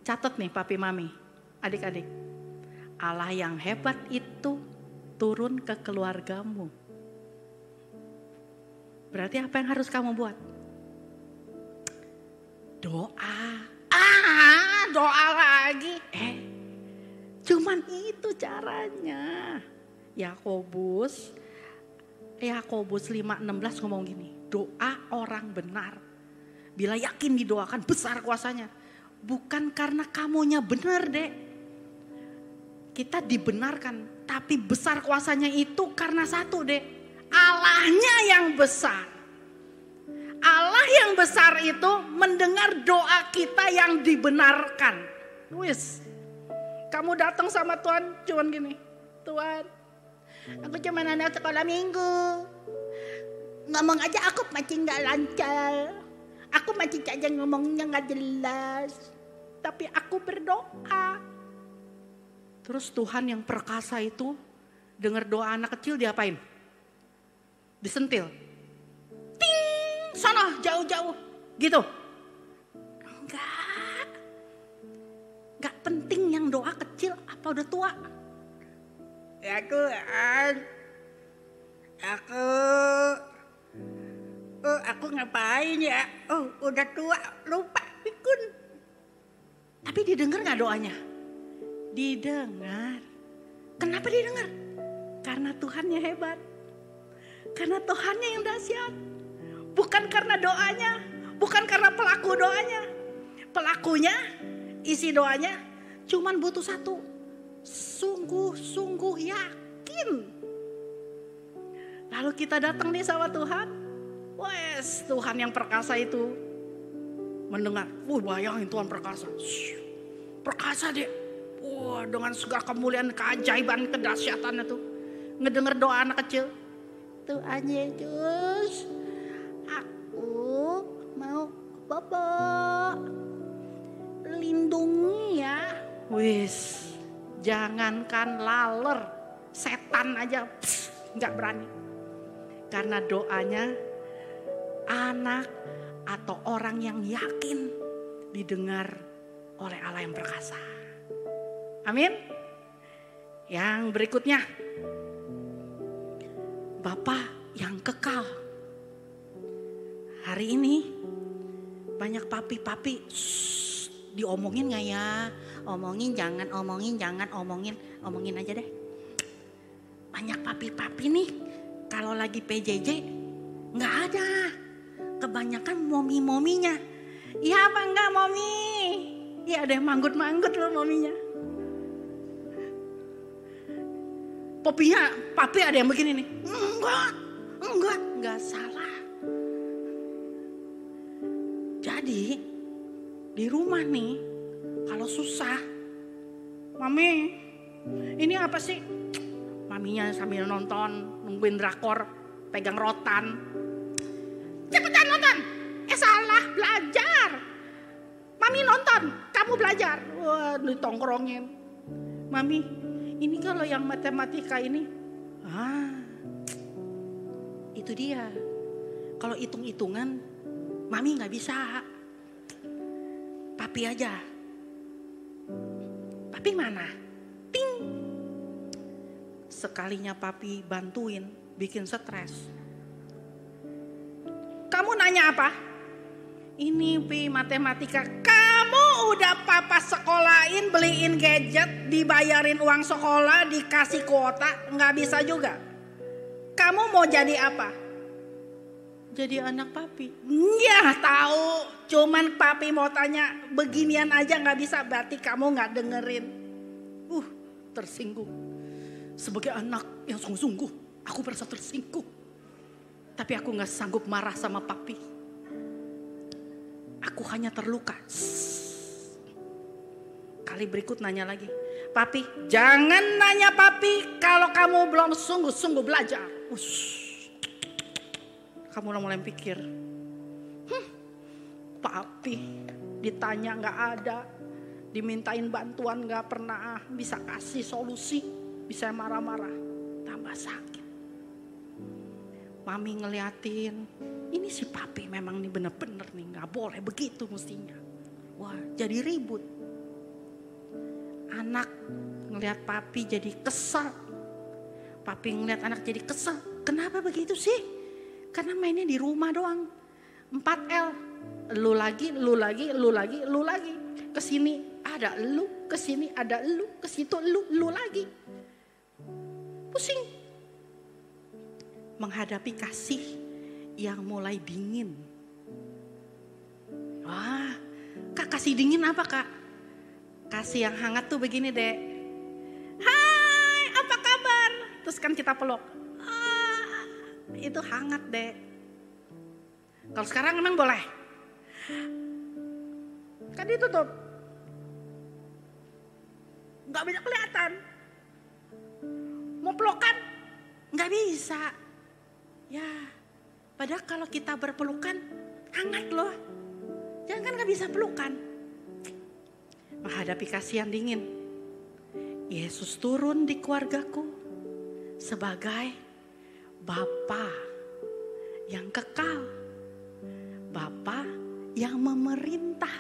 catat nih papi mami, adik-adik. Allah yang hebat itu turun ke keluargamu. Berarti apa yang harus kamu buat? Doa. Doa lagi. Cuman itu caranya. Yakobus 5:16 ngomong gini. Doa orang benar. Bila yakin didoakan besar kuasanya. Bukan karena kamunya benar dek. Kita dibenarkan. Tapi besar kuasanya itu karena satu dek. Allahnya yang besar. Allah yang besar itu mendengar doa kita yang dibenarkan. Wis. Kamu datang sama Tuhan cuman gini. Tuhan, aku cuma anak sekolah minggu. Ngomong aja aku masih gak lancar. Aku masih aja ngomongnya gak jelas. Tapi aku berdoa. Terus Tuhan yang perkasa itu dengar doa anak kecil diapain? Disentil. Ting, sana jauh-jauh. Gitu. Enggak. Enggak penting yang doa kecil apa udah tua. Aku ngapain ya? Oh, udah tua, lupa pikun. Tapi didengar gak doanya? Didengar. Kenapa didengar? Karena Tuhannya hebat. Karena Tuhannya yang dahsyat. Bukan karena doanya. Bukan karena pelaku doanya. Pelakunya, isi doanya cuman butuh satu. Sungguh-sungguh yakin. Lalu kita datang nih sama Tuhan. Wes, Tuhan yang perkasa itu mendengar. Bayangin Tuhan perkasa. Perkasa dia. Dengan segala kemuliaan, keajaiban, kedahsyatannya tuh. Ngedenger doa anak kecil. Tuhan Yesus, aku mau Bapak lindungi ya. Wis, jangankan laler, setan aja nggak berani. Karena doanya anak atau orang yang yakin didengar oleh Allah yang perkasa. Amin. Yang berikutnya, Bapa yang kekal. Hari ini banyak papi-papi diomongin gak ya? Omongin jangan, omongin aja deh. Banyak papi-papi nih kalau lagi PJJ gak ada. Kebanyakan momi-mominya. Iya apa enggak momi? Iya ada yang manggut-manggut loh mominya. Papi ada yang begini nih. Enggak salah. Jadi di rumah nih kalau susah, Mami ini apa sih? Maminya sambil nonton, nungguin drakor, pegang rotan. Cepetan nonton. Salah, belajar. Mami nonton, kamu belajar. Wah, ditongkrongin. Mami, ini kalau yang matematika ini, itu dia. Kalau hitung-hitungan, Mami nggak bisa. Papi aja. Papi mana? Ting. Sekalinya papi bantuin, bikin stres. Kamu nanya apa? Ini Pi matematika. Kamu udah papa sekolahin, beliin gadget, dibayarin uang sekolah, dikasih kuota, nggak bisa juga. Kamu mau jadi apa? Jadi anak papi. Ya tahu, cuman papi mau tanya beginian aja nggak bisa, berarti kamu nggak dengerin. Tersinggung. Sebagai anak yang sungguh-sungguh, aku merasa tersinggung. Tapi aku nggak sanggup marah sama papi. Aku hanya terluka. Kali berikut nanya lagi. Papi, jangan nanya papi kalau kamu belum sungguh-sungguh belajar. Kamu mulai pikir. Papi ditanya gak ada. Dimintain bantuan gak pernah bisa kasih solusi. Bisa marah-marah. Tambah sakit. Mami ngeliatin. Ini si papi memang nih bener-bener nih gak boleh begitu mestinya. Wah jadi ribut. Anak ngeliat papi jadi kesal. Papi ngeliat anak jadi kesal. Kenapa begitu sih? Karena mainnya di rumah doang. 4L. Lu lagi, lu lagi, lu lagi, lu lagi. Kesini ada lu, kesini ada lu, kesitu lu lagi. Pusing. Menghadapi kasih yang mulai dingin. Wah, Kak kasih dingin apa Kak? Kasih yang hangat tuh begini deh. Hai, apa kabar? Terus kan kita peluk. Itu hangat deh. Kalau sekarang emang boleh? Kan ditutup. Gak bisa kelihatan. Mau pelukan? Gak bisa. Ya, padahal kalau kita berpelukan hangat loh. Jangan kan gak bisa pelukan. Menghadapi kasih yang dingin. Yesus turun di keluargaku sebagai Bapa yang kekal. Bapa yang memerintah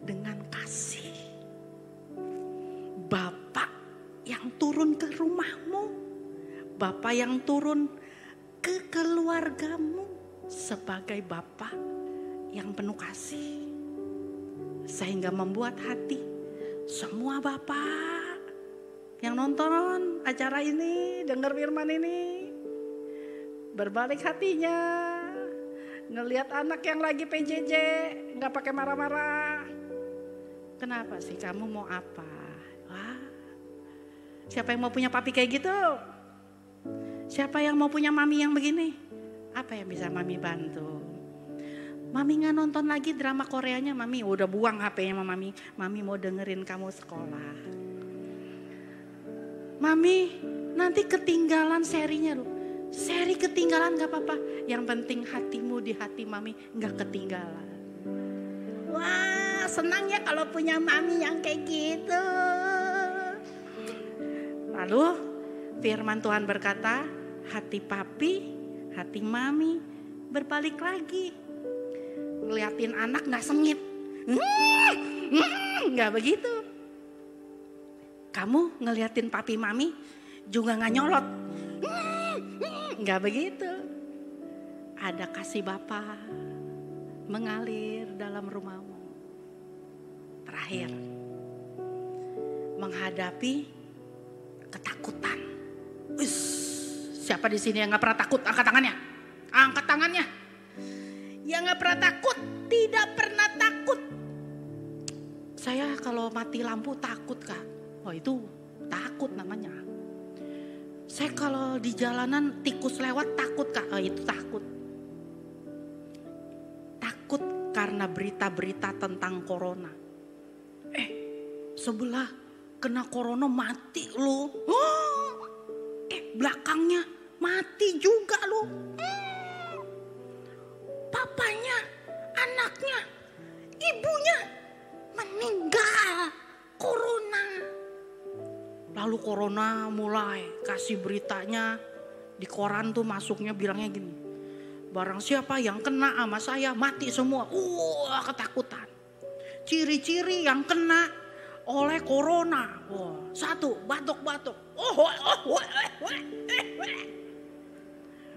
dengan kasih. Bapa yang turun ke rumahmu. Bapa yang turun ke keluargamu sebagai Bapa yang penuh kasih. Sehingga membuat hati semua bapak yang nonton acara ini, dengar firman ini, berbalik hatinya, ngelihat anak yang lagi PJJ, nggak pakai marah-marah. Kenapa sih kamu mau apa? Wah, siapa yang mau punya papi kayak gitu? Siapa yang mau punya mami yang begini? Apa yang bisa mami bantu? Mami nggak nonton lagi drama Koreanya, mami udah buang HP-nya sama mami. Mami mau dengerin kamu sekolah. Mami nanti ketinggalan serinya loh. Seri ketinggalan gak apa-apa. Yang penting hatimu di hati mami gak ketinggalan. Wah, senang ya kalau punya mami yang kayak gitu. Lalu firman Tuhan berkata, hati papi, hati mami berbalik lagi. Ngeliatin anak gak sengit. Gak begitu. Kamu ngeliatin papi mami juga gak nyolot. Gak begitu. Ada kasih Bapa mengalir dalam rumahmu. Terakhir, menghadapi ketakutan. Siapa di sini yang gak pernah takut? Angkat tangannya. Angkat tangannya. Yang gak pernah takut, tidak pernah takut. Saya kalau mati lampu takut Kak. Oh itu takut namanya. Saya kalau di jalanan tikus lewat takut Kak. Oh itu takut. Takut karena berita-berita tentang corona. Sebelah kena corona mati loh. Belakangnya mati juga loh. Papanya, anaknya, ibunya meninggal corona. Lalu corona mulai kasih beritanya di koran tuh masuknya bilangnya gini. Barang siapa yang kena sama saya mati semua. Ketakutan. Ciri-ciri yang kena oleh corona. Satu, batuk-batuk.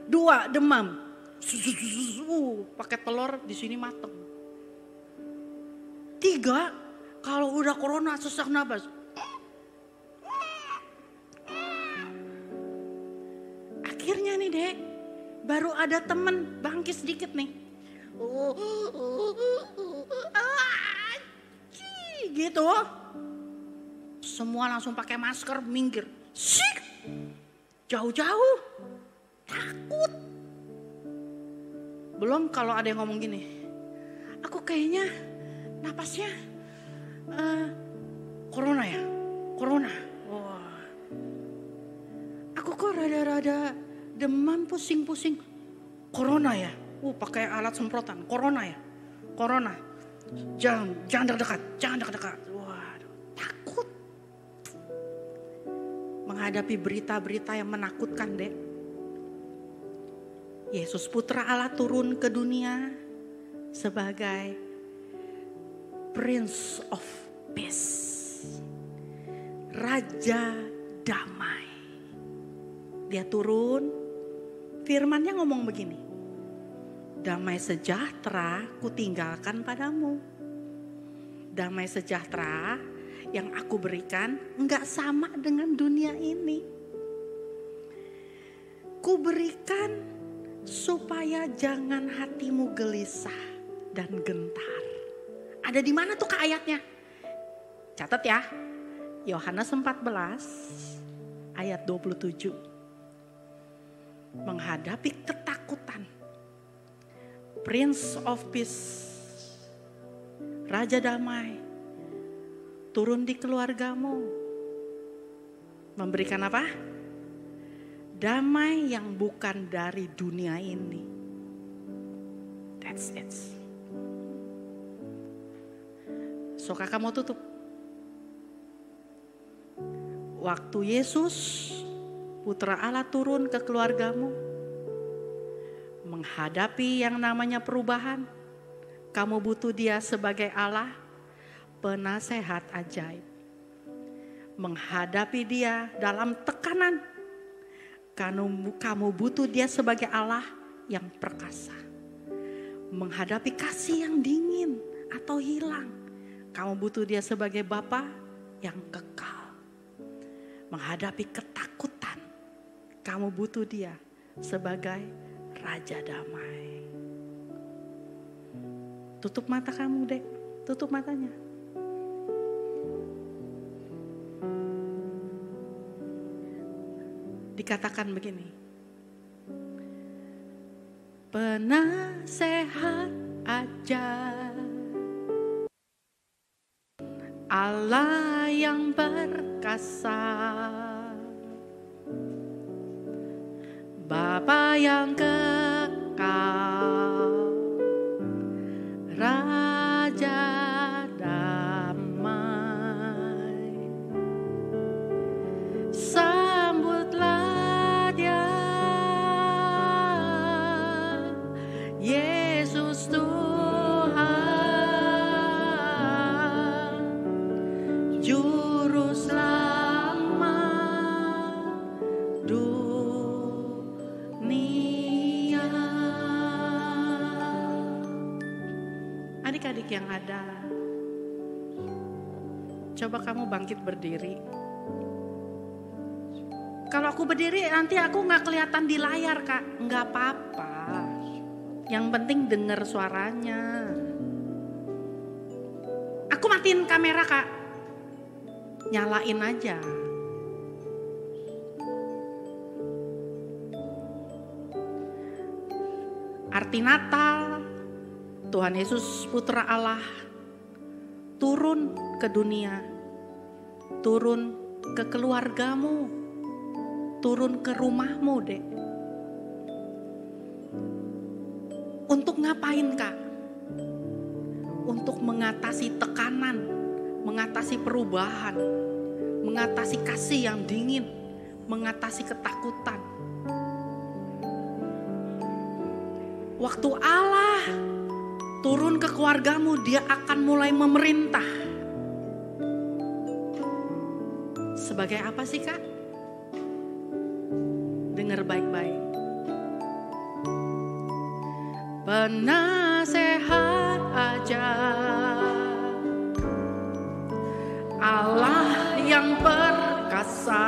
2, demam. Pakai telur di sini mateng. 3, kalau udah corona sesak nafas. Akhirnya nih Dek, baru ada temen bangkit sedikit nih. Gitu. Semua langsung pakai masker, minggir. Jauh-jauh. Takut. Belum kalau ada yang ngomong gini. Aku kayaknya napasnya corona ya. Corona. Wah. Aku kok rada-rada demam, pusing-pusing. Corona ya. Pakai alat semprotan. Corona ya. Corona. Jangan dekat. Waduh, takut. Menghadapi berita-berita yang menakutkan, Dek. Yesus Putra Allah turun ke dunia sebagai Prince of Peace. Raja damai. Dia turun, firman-Nya ngomong begini. Damai sejahtera kutinggalkan padamu. Damai sejahtera yang aku berikan enggak sama dengan dunia ini. Ku berikan supaya jangan hatimu gelisah dan gentar. Ada di mana tuh Kak ayatnya? Catat ya. Yohanes 14 ayat 27. Menghadapi ketakutan. Prince of Peace, Raja Damai, turun di keluargamu. Memberikan apa? Damai yang bukan dari dunia ini. That's it. So kakak mau tutup. Waktu Yesus, Putra Allah turun ke keluargamu, menghadapi yang namanya perubahan, kamu butuh Dia sebagai Allah, penasehat ajaib. Menghadapi Dia dalam tekanan, kamu butuh Dia sebagai Allah yang perkasa. Menghadapi kasih yang dingin atau hilang, kamu butuh Dia sebagai Bapa yang kekal. Menghadapi ketakutan, kamu butuh Dia sebagai Raja Damai. Tutup mata kamu, Dek. Tutup matanya. Dikatakan begini. Penasehat ajar, Allah yang perkasa, Bapa yang kekal, Raja damai. Sambutlah Dia, Yesus Tuhan, Juru Selamat dunia. Adik-adik yang ada, coba kamu bangkit berdiri. Kalau aku berdiri nanti aku gak kelihatan di layar, Kak. Gak apa-apa. Yang penting dengar suaranya. Aku matiin kamera, Kak. Nyalain aja. Arti Natal, Tuhan Yesus Putra Allah turun ke dunia, turun ke keluargamu, turun ke rumahmu, Dek. Untuk ngapain, Kak? Untuk mengatasi tekanan, mengatasi perubahan, mengatasi kasih yang dingin, mengatasi ketakutan. Waktu Allah turun ke keluargamu, Dia akan mulai memerintah. Sebagai apa sih, Kak? Dengar baik-baik. Penasehat ajar, Allah yang perkasa.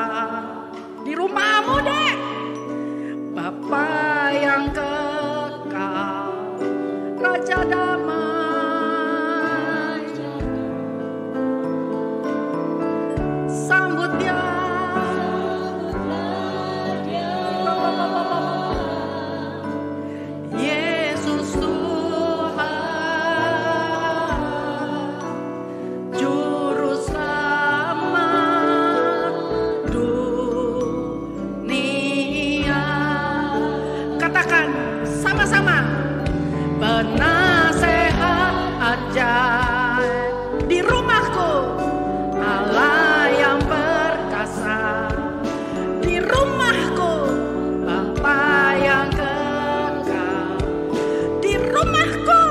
Di rumahmu, Dek. Bapa yang kekal, Raja damai. Sambut Dia, Yesus Tuhan, Juru Selamat dunia. Katakan sama-sama. Penasehat ajar di rumahku, Allah yang perkasa. Di rumahku, Bapa yang kekal. Di rumahku,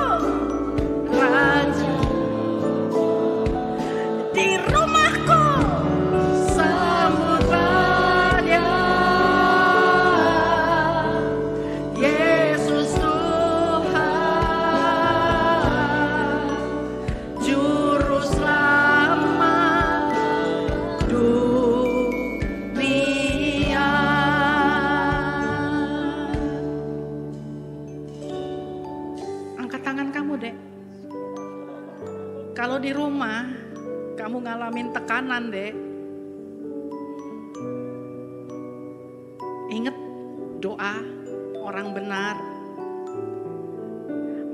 Raja. Di rumahku, sambutlah Dia, Yesus Tuhan, Juru Selamat dunia. Angkat tangan kamu, Dek. Kalau di rumah kamu ngalamin tekanan, Dek, ingat doa orang benar.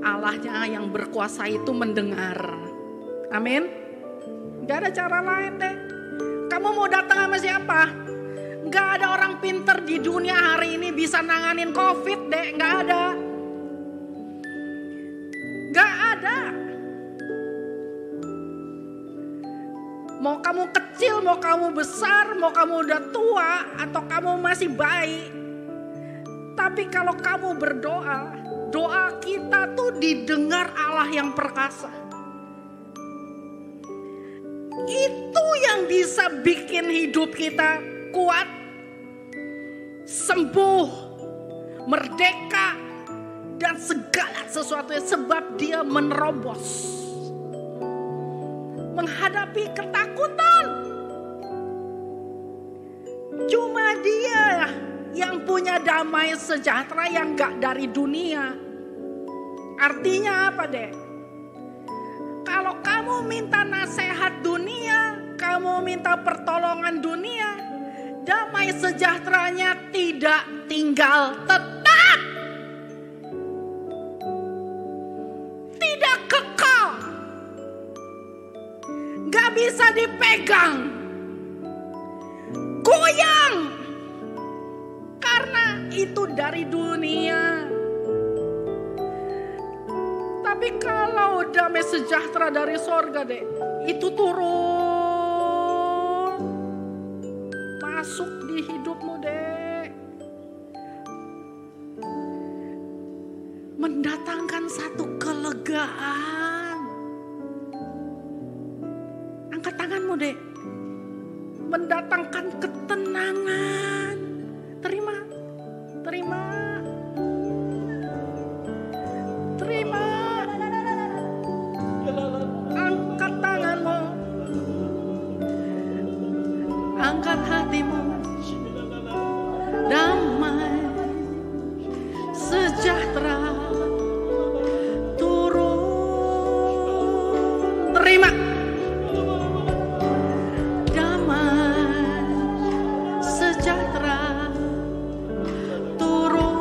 Allahnya yang berkuasa itu mendengar. Amin. Gak ada cara lain, Dek. Kamu mau datang sama siapa? Gak ada orang pinter di dunia hari ini bisa nanganin COVID, Dek. Gak ada. Gak ada. Mau kamu kecil, mau kamu besar, mau kamu udah tua, atau kamu masih bayi. Tapi kalau kamu berdoa, doa kita tuh didengar Allah yang perkasa. Itu yang bisa bikin hidup kita kuat, sembuh, merdeka, dan segala sesuatunya, sebab Dia menerobos. menghadapi ketakutan. Cuma Dia yang punya damai sejahtera yang gak dari dunia. Artinya apa deh? Kalau kamu minta nasihat dunia, kamu minta pertolongan dunia, damai sejahteranya tidak tinggal tetap. Tidak kekal. Gak bisa dipegang. Goyang. Karena itu dari dunia. Tapi kalau damai sejahtera dari sorga deh, itu turun. Masuk di hidupmu deh. Mendatangkan satu kelegaan. Angkat tanganmu deh. Mendatangkan ketenangan. Terima. Terima. Terima. Angkat tanganmu. Angkat hatimu. Damai sejahtera turun. Terima. Damai sejahtera turun.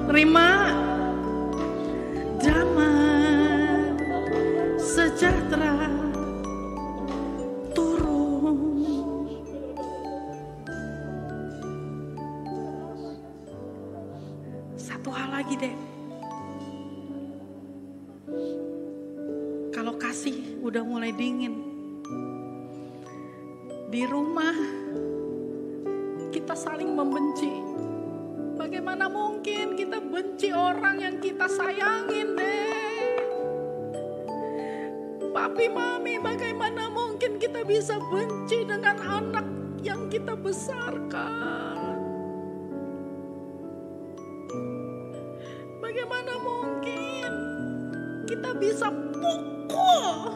Terima. Damai sejahtera turun. Satu hal lagi deh. Kalau kasih udah mulai dingin. Di rumah kita saling membenci. Bagaimana mungkin kita benci orang yang kita sayangin deh. Papi mami, bagaimana mungkin kita bisa benci dengan anak yang kita besarkan. Bagaimana mungkin kita bisa pukul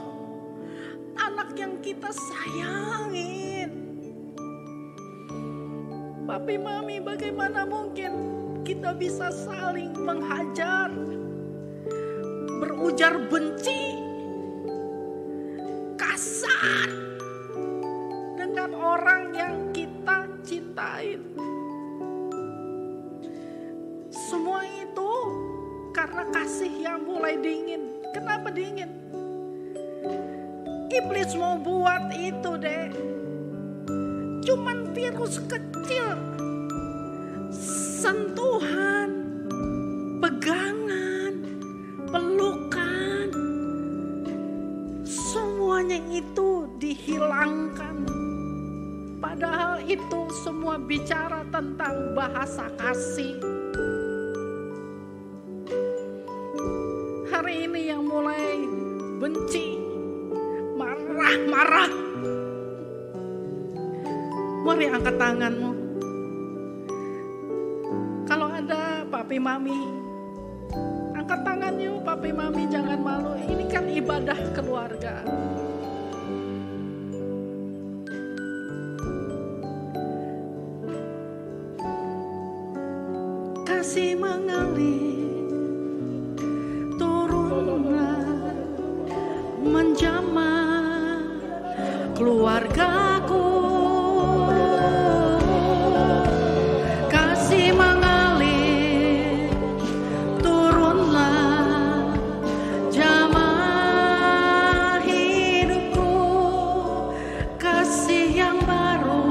anak yang kita sayangin. Papi mami, bagaimana mungkin kita bisa saling menghajar, berujar benci, kasar dengan orang yang kita cintain. Semua itu karena kasih yang mulai dingin. Kenapa dingin? Iblis mau buat itu deh. Cuman virus kecil, sentuhan, pegangan, pelukan, semuanya itu dihilangkan. Padahal itu semua bicara tentang bahasa kasih. Hari ini yang mulai benci, marah-marah, mari angkat tanganmu. Kalau ada papi mami, angkat tangan yuk papi mami, jangan malu. Ini kan ibadah keluarga. Kasih mengalir, turunlah, menjamah keluargaku. Kasih mengalir, turunlah, jamah hidupku. Kasih yang baru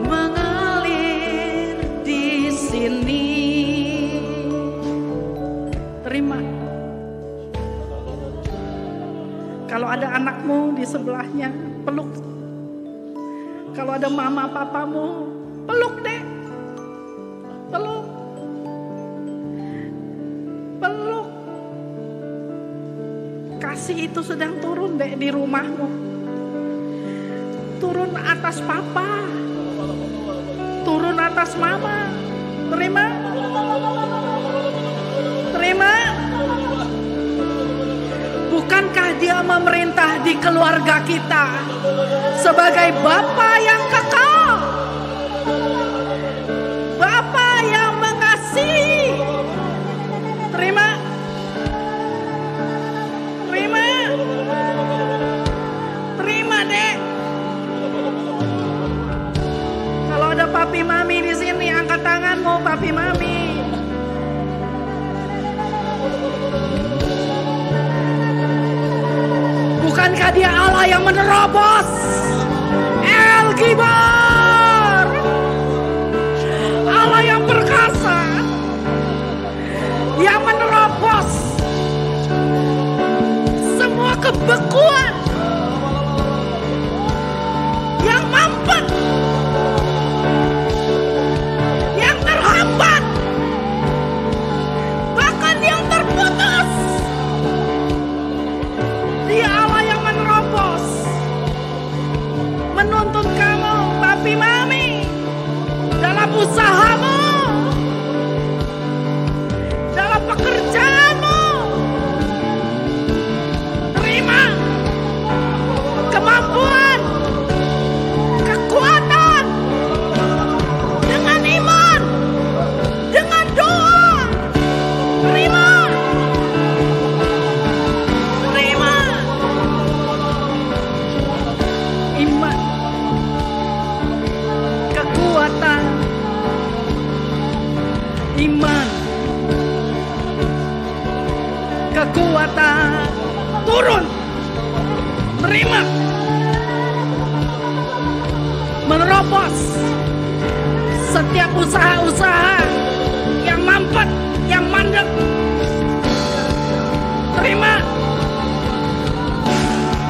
mengalir di sini. Terima. Kalau ada anakmu di sebelahnya, peluk. Kalau ada mama papamu, peluk deh. Peluk. Peluk. Kasih itu sedang turun deh di rumahmu. Turun atas papa. Turun atas mama. Terima. Terima. memerintah di keluarga kita sebagai Bapa yang kekal, Bapa yang mengasihi. Terima, terima, terima Dek. Kalau ada papi mami di sini, angkat tanganmu papi mami. Bukankah dia Allah yang menerobos? El Gibar, Allah yang perkasa, yang menerobos semua kebekuan, yang mampet, yang terhambat, bahkan yang terputus. Dia Allah yang menerobos, menuntun kamu, papi mami, dalam usahamu, dalam pekerjaanmu. Terima kemampuan, kekuatan, dengan iman, dengan doa. Terima, terima iman, kekuatan, iman, kekuatan turun. Terima, menerobos setiap usaha-usaha yang mampet, yang mandek. Terima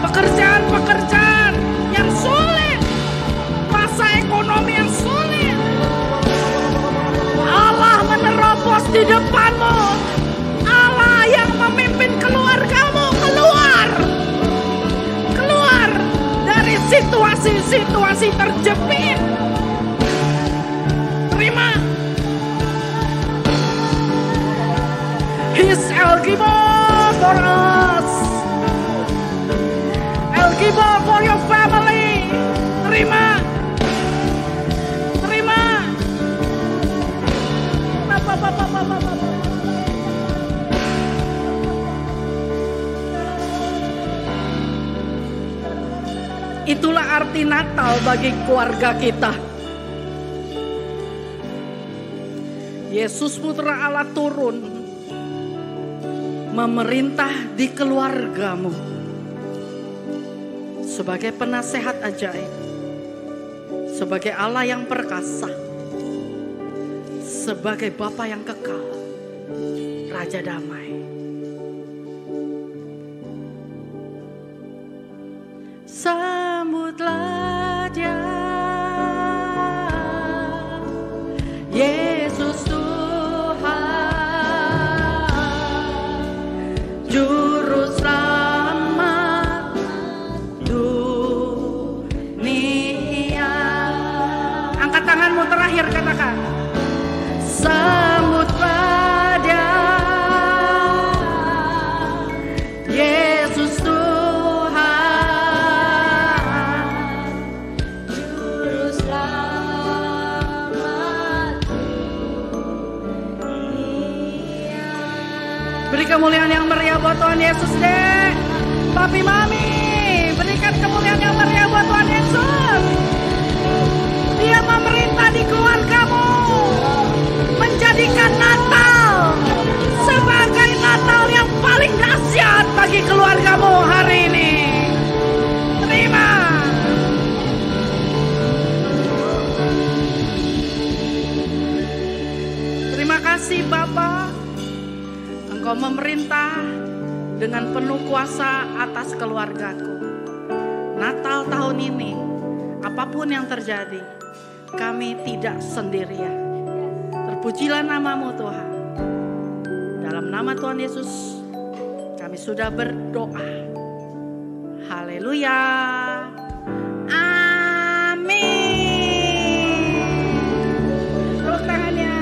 pekerjaan-pekerjaan yang sulit, masa ekonomi yang sulit. Allah menerobos di depanmu, Allah yang memimpin keluargamu keluar dari situasi-situasi terjepit. Terima, His El Gibar for us, El Gibar for your family. Terima, terima. Itulah arti Natal bagi keluarga kita. Yesus Putra Allah turun memerintah di keluargamu sebagai penasehat ajaib, sebagai Allah yang perkasa, sebagai Bapa yang kekal, Raja damai. Sambutlah Dia, Yesus Tuhan, Juru Selamat dunia. Angkat tanganmu terakhir, katakan, sambutlah Dia, Yesus Tuhan, Juru Selamat dunia. Beri kemuliaan yang meriah buat Tuhan Yesus deh. Papi mami, berikan kemuliaan yang meriah buat Tuhan Yesus. Dia memerintah di keluargamu, menjadikan Natal sebagai Natal yang paling dahsyat bagi keluargamu hari ini. Terima. Terima kasih Bapa, Engkau memerintah dengan penuh kuasa atas keluargaku. Natal tahun ini, apapun yang terjadi, kami tidak sendirian. Terpujilah namamu Tuhan. Dalam nama Tuhan Yesus, kami sudah berdoa. Haleluya. Amin. Tepuk tangannya.